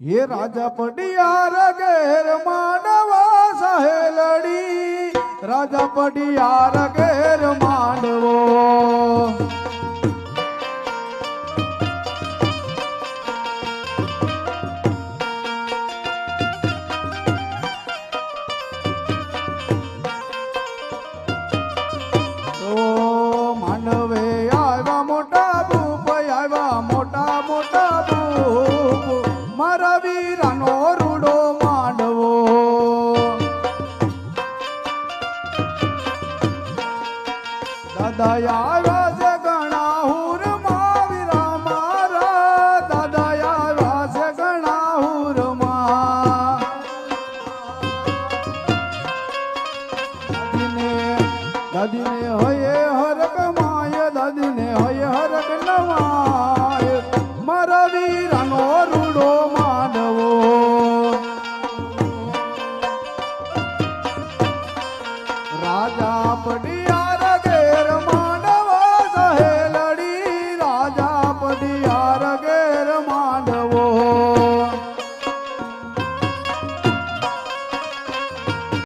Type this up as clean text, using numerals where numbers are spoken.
હે રાજા પડિયાર ઘેર માંડવા સહેલડી, રાજા પડિયાર ઘેર માંડવો. માંડવે આવ્યા મોટા ભૂપ, આવ્યા મોટા મોટા ભૂપ, મારા વીરાનો રૂડો માંડવો. દાદા